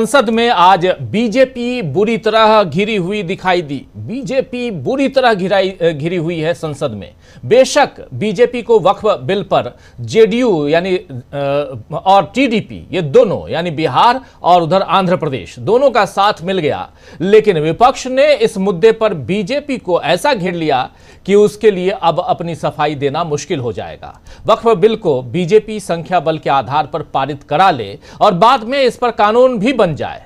संसद में आज बीजेपी बुरी तरह घिरी हुई दिखाई दी। बीजेपी बुरी तरह घिरी हुई है संसद में। बेशक बीजेपी को वक्फ बिल पर जेडीयू यानी और टीडीपी ये दोनों यानी बिहार और उधर आंध्र प्रदेश दोनों का साथ मिल गया, लेकिन विपक्ष ने इस मुद्दे पर बीजेपी को ऐसा घेर लिया कि उसके लिए अब अपनी सफाई देना मुश्किल हो जाएगा। वक्फ बिल को बीजेपी संख्या बल के आधार पर पारित करा ले और बाद में इस पर कानून भी बन जाए,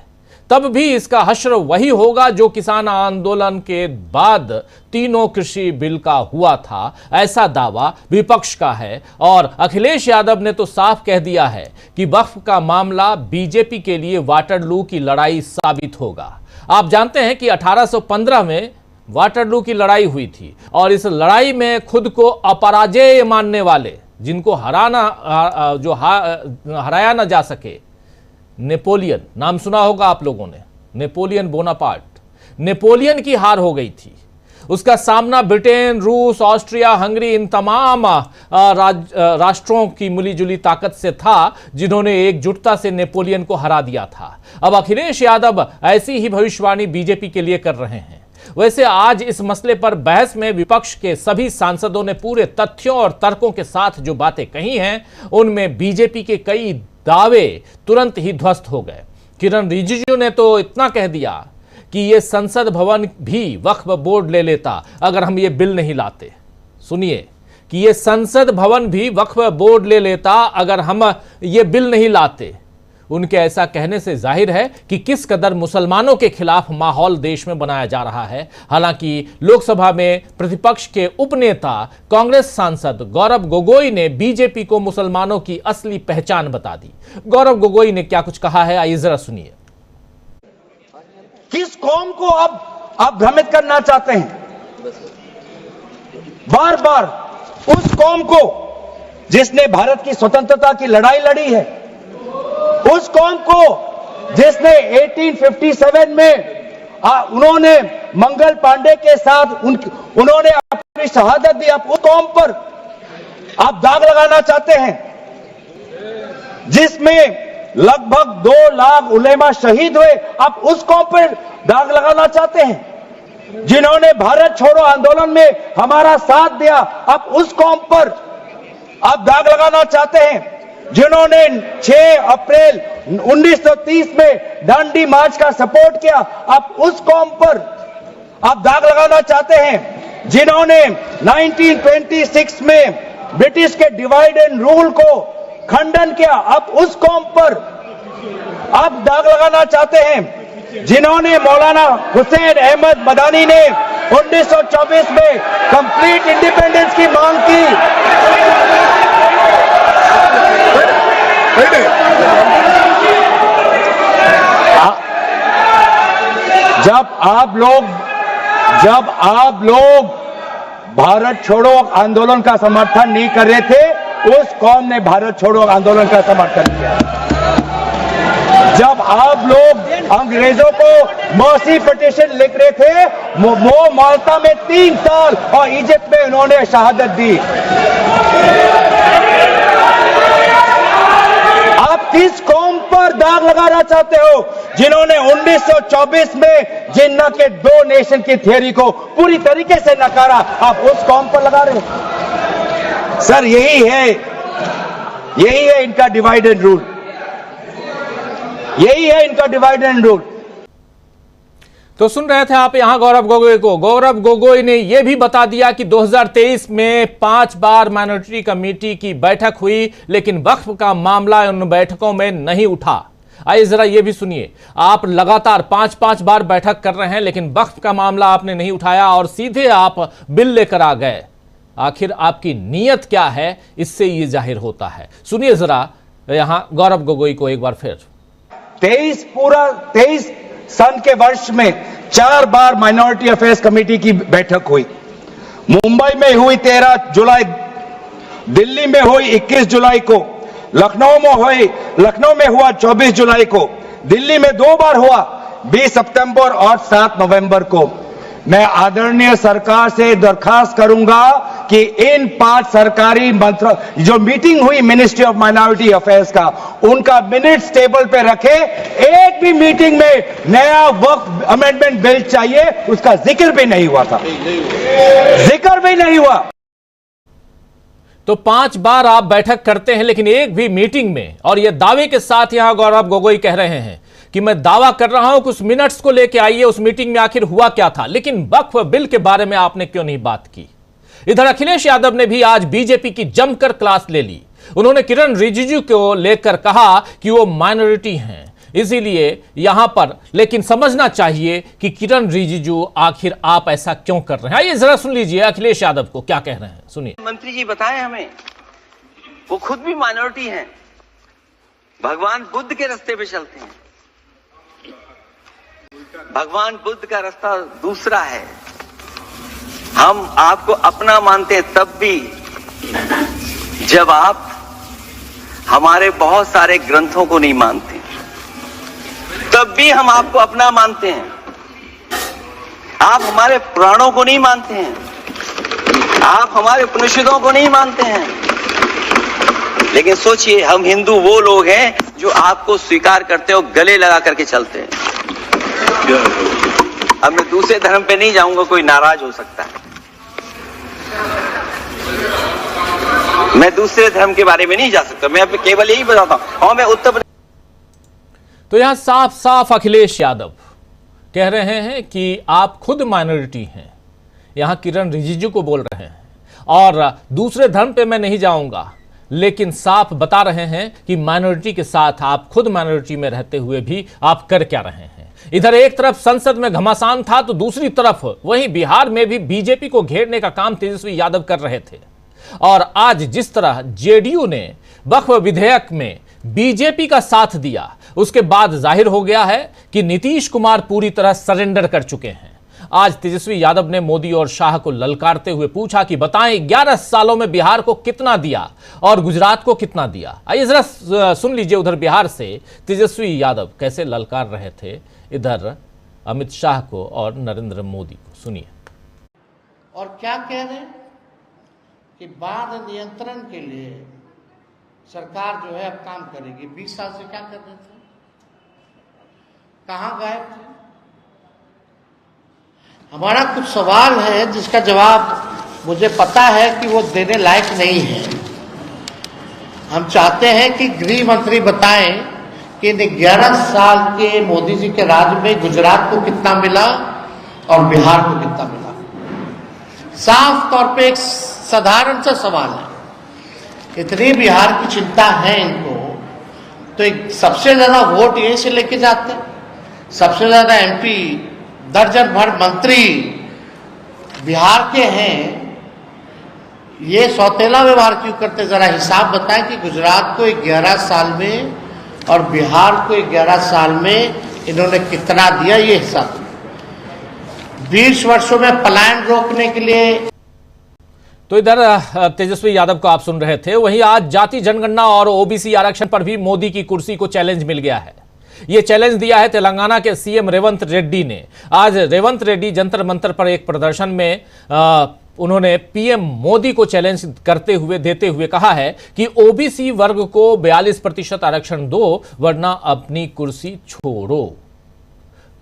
तब भी इसका हश्र वही होगा जो किसान आंदोलन के बाद तीनों कृषि बिल का हुआ था। ऐसा दावा विपक्ष का है और अखिलेश यादव ने तो साफ कह दिया है कि वक्फ का मामला बीजेपी के लिए वाटरलू की लड़ाई साबित होगा। आप जानते हैं कि 1815 में वाटरलू की लड़ाई हुई थी और इस लड़ाई में खुद को अपराजेय मानने वाले, जिनको हराया ना जा सके, नेपोलियन नाम सुना होगा आप लोगों ने, नेपोलियन बोनापार्ट, नेपोलियन की हार हो गई थी। उसका सामना ब्रिटेन, रूस, ऑस्ट्रिया, हंगरी इन तमाम राष्ट्रों की मिलीजुली ताकत से था जिन्होंने एकजुटता से नेपोलियन को हरा दिया था। अब अखिलेश यादव ऐसी ही भविष्यवाणी बीजेपी के लिए कर रहे हैं। वैसे आज इस मसले पर बहस में विपक्ष के सभी सांसदों ने पूरे तथ्यों और तर्कों के साथ जो बातें कही हैं, उनमें बीजेपी के कई दावे तुरंत ही ध्वस्त हो गए। किरण रिजिजू ने तो इतना कह दिया कि यह संसद भवन भी वक्फ बोर्ड ले लेता अगर हम ये बिल नहीं लाते। सुनिए कि यह संसद भवन भी वक्फ बोर्ड ले लेता अगर हम ये बिल नहीं लाते। उनके ऐसा कहने से जाहिर है कि किस कदर मुसलमानों के खिलाफ माहौल देश में बनाया जा रहा है। हालांकि लोकसभा में प्रतिपक्ष के उपनेता कांग्रेस सांसद गौरव गोगोई ने बीजेपी को मुसलमानों की असली पहचान बता दी। गौरव गोगोई ने क्या कुछ कहा है, आइए जरा सुनिए। किस कौम को आप भ्रमित करना चाहते हैं? बार बार उस कौम को जिसने भारत की स्वतंत्रता की लड़ाई लड़ी है, उस कौम को जिसने 1857 में उन्होंने मंगल पांडे के साथ उन्होंने अपनी शहादत दी, आप उस कौम पर आप दाग लगाना चाहते हैं जिसमें लगभग 2 लाख उलेमा शहीद हुए। आप उस कौम पर दाग लगाना चाहते हैं जिन्होंने भारत छोड़ो आंदोलन में हमारा साथ दिया। आप उस कौम पर आप दाग लगाना चाहते हैं जिन्होंने 6 अप्रैल 1930 में दांडी मार्च का सपोर्ट किया। आप उस कौम पर आप दाग लगाना चाहते हैं जिन्होंने 1926 में ब्रिटिश के डिवाइड एंड रूल को खंडन किया। आप उस कौम पर आप दाग लगाना चाहते हैं जिन्होंने मौलाना हुसैन अहमद मदानी ने 1924 में कंप्लीट इंडिपेंडेंस की मांग की। जब आप लोग भारत छोड़ो आंदोलन का समर्थन नहीं कर रहे थे, उस कौम ने भारत छोड़ो आंदोलन का समर्थन किया। जब आप लोग अंग्रेजों को मर्सी पिटीशन लिख रहे थे, वो माल्टा में 3 साल और इजिप्ट में उन्होंने शहादत दी। आप किस कौम पर दाग लगाना चाहते हो जिन्होंने 1924 में जिन्ना के 2 नेशन की थियरी को पूरी तरीके से नकारा? आप उस कौम पर लगा रहे हो। सर यही है इनका डिवाइड एंड रूल, यही है इनका डिवाइड एंड रूल। तो सुन रहे थे आप यहां गौरव गोगोई को। गौरव गोगोई ने यह भी बता दिया कि 2023 में 5 बार माइनॉरिटी कमेटी की बैठक हुई, लेकिन वक्फ का मामला उन बैठकों में नहीं उठा। आइए जरा यह भी सुनिए। आप लगातार 5 बार बैठक कर रहे हैं, लेकिन वक्फ का मामला आपने नहीं उठाया और सीधे आप बिल लेकर आ गए। आखिर आपकी नीयत क्या है, इससे यह जाहिर होता है। सुनिए जरा यहां गौरव गोगोई को एक बार फिर। 23 सन के वर्ष में 4 बार माइनॉरिटी अफेयर्स कमेटी की बैठक हुई। मुंबई में हुई 13 जुलाई, दिल्ली में हुई 21 जुलाई को, लखनऊ में हुआ 24 जुलाई को, दिल्ली में 2 बार हुआ 20 सितंबर और 7 नवंबर को। मैं आदरणीय सरकार से दरखास्त करूंगा कि इन 5 सरकारी मंत्री जो मीटिंग हुई मिनिस्ट्री ऑफ माइनॉरिटी अफेयर्स का, उनका मिनट्स टेबल पे रखे। एक भी मीटिंग में नया वक्फ अमेंडमेंट बिल चाहिए उसका जिक्र भी नहीं हुआ था, जिक्र भी नहीं हुआ। तो 5 बार आप बैठक करते हैं लेकिन एक भी मीटिंग में, और यह दावे के साथ यहां गौरव गोगोई कह रहे हैं कि मैं दावा कर रहा हूं कि उस मिनट्स को लेकर आइए, उस मीटिंग में आखिर हुआ क्या था, लेकिन वक्फ बिल के बारे में आपने क्यों नहीं बात की। इधर अखिलेश यादव ने भी आज बीजेपी की जमकर क्लास ले ली। उन्होंने किरण रिजिजू को लेकर कहा कि वो माइनॉरिटी हैं, इसीलिए यहां पर, लेकिन समझना चाहिए कि किरण रिजिजू आखिर आप ऐसा क्यों कर रहे हैं। आइए जरा सुन लीजिए अखिलेश यादव को क्या कह रहे हैं, सुनिए। मंत्री जी बताएं हमें, वो खुद भी माइनॉरिटी हैं, भगवान बुद्ध के रास्ते पे चलते हैं। भगवान बुद्ध का रास्ता दूसरा है। हम आपको अपना मानते हैं तब भी जब आप हमारे बहुत सारे ग्रंथों को नहीं मानते, तब भी हम आपको अपना मानते हैं। आप हमारे पुराणों को नहीं मानते हैं, आप हमारे उपनिषदों को नहीं मानते हैं, लेकिन सोचिए हम हिंदू वो लोग हैं जो आपको स्वीकार करते हो, गले लगा करके चलते हैं। अब मैं दूसरे धर्म पे नहीं जाऊंगा, कोई नाराज हो सकता है। मैं दूसरे धर्म के बारे में नहीं जा सकता, मैं अब केवल यही बताता हूं। और मैं उत्तर प्रदेश, तो यहां साफ साफ अखिलेश यादव कह रहे हैं कि आप खुद माइनॉरिटी हैं, यहां किरण रिजिजू को बोल रहे हैं, और दूसरे धर्म पे मैं नहीं जाऊंगा, लेकिन साफ बता रहे हैं कि माइनॉरिटी के साथ आप खुद माइनॉरिटी में रहते हुए भी आप कर क्या रहे हैं। इधर एक तरफ संसद में घमासान था तो दूसरी तरफ वहीं बिहार में भी बीजेपी को घेरने का काम तेजस्वी यादव कर रहे थे। और आज जिस तरह जेडीयू ने वक्फ विधेयक में बीजेपी का साथ दिया, उसके बाद जाहिर हो गया है कि नीतीश कुमार पूरी तरह सरेंडर कर चुके हैं। आज तेजस्वी यादव ने मोदी और शाह को ललकारते हुए पूछा कि बताएं 11 सालों में बिहार को कितना दिया और गुजरात को कितना दिया। आइए जरा सुन लीजिए उधर बिहार से तेजस्वी यादव कैसे ललकार रहे थे इधर अमित शाह को और नरेंद्र मोदी को, सुनिए। और क्या कह रहे हैं कि बाढ़ नियंत्रण के लिए सरकार जो है अब काम करेगी। 20 साल से क्या कर रहे थे, कहां गायब थे। हमारा कुछ सवाल है जिसका जवाब मुझे पता है कि वो देने लायक नहीं है। हम चाहते हैं कि गृह मंत्री बताएं कि इन 11 साल के मोदी जी के राज में गुजरात को कितना मिला और बिहार को कितना मिला। साफ तौर पे एक साधारण सा सवाल है। इतनी बिहार की चिंता है इनको, तो एक सबसे ज्यादा वोट यहीं से लेके जाते हैं, सबसे ज्यादा एमपी, दर्जन भर मंत्री बिहार के हैं, ये सौतेला व्यवहार क्यों करते। जरा हिसाब बताएं कि गुजरात को 11 साल में और बिहार को 11 साल में इन्होंने कितना दिया, ये हिसाब। 20 वर्षों में पलायन रोकने के लिए। तो इधर तेजस्वी यादव को आप सुन रहे थे। वहीं आज जाति जनगणना और ओबीसी आरक्षण पर भी मोदी की कुर्सी को चैलेंज मिल गया है। यह चैलेंज दिया है तेलंगाना के सीएम रेवंत रेड्डी ने। आज रेवंत रेड्डी जंतर मंतर पर एक प्रदर्शन में उन्होंने पीएम मोदी को चैलेंज करते हुए देते हुए कहा है कि ओबीसी वर्ग को 42% आरक्षण दो, वरना अपनी कुर्सी छोड़ो।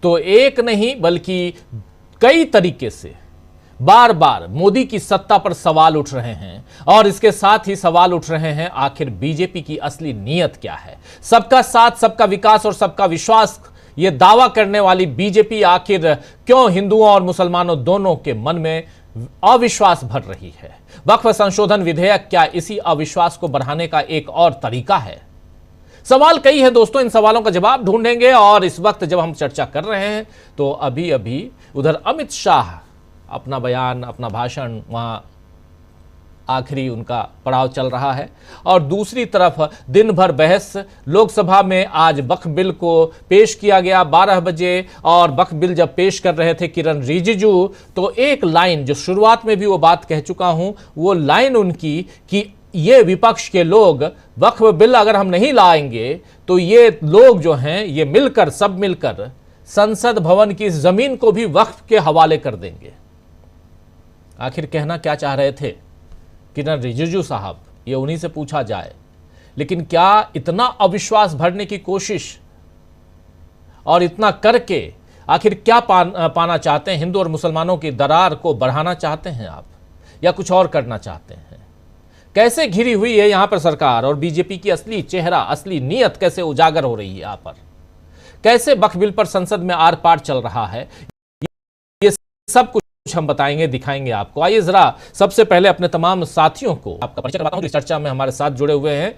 तो एक नहीं बल्कि कई तरीके से बार बार मोदी की सत्ता पर सवाल उठ रहे हैं, और इसके साथ ही सवाल उठ रहे हैं आखिर बीजेपी की असली नीयत क्या है। सबका साथ, सबका विकास और सबका विश्वास ये दावा करने वाली बीजेपी आखिर क्यों हिंदुओं और मुसलमानों दोनों के मन में अविश्वास भर रही है। वक्फ संशोधन विधेयक क्या इसी अविश्वास को बढ़ाने का एक और तरीका है? सवाल कई है दोस्तों, इन सवालों का जवाब ढूंढेंगे। और इस वक्त जब हम चर्चा कर रहे हैं तो अभी अभी उधर अमित शाह अपना बयान, अपना भाषण, वहां आखिरी उनका पड़ाव चल रहा है, और दूसरी तरफ दिन भर बहस लोकसभा में। आज वक्फ बिल को पेश किया गया 12 बजे, और वक्फ बिल जब पेश कर रहे थे किरण रिजिजू, तो एक लाइन जो शुरुआत में भी वो बात कह चुका हूं, वो लाइन उनकी कि ये विपक्ष के लोग वक्फ बिल अगर हम नहीं लाएंगे तो ये लोग जो हैं ये मिलकर, सब मिलकर संसद भवन की जमीन को भी वक्फ के हवाले कर देंगे। आखिर कहना क्या चाह रहे थे किरण रिजिजू साहब, ये उन्हीं से पूछा जाए। लेकिन क्या इतना अविश्वास भरने की कोशिश और इतना करके आखिर क्या पाना चाहते हैं? हिंदू और मुसलमानों की दरार को बढ़ाना चाहते हैं आप, या कुछ और करना चाहते हैं? कैसे घिरी हुई है यहां पर सरकार, और बीजेपी की असली चेहरा, असली नीयत कैसे उजागर हो रही है यहां पर? कैसे वक्फ बिल पर संसद में आर पार चल रहा है, ये सब कुछ हम बताएंगे, दिखाएंगे आपको। आइए जरा सबसे पहले अपने तमाम साथियों को आपका परिचय करवाता हूं जो इस चर्चा में हमारे साथ जुड़े हुए हैं।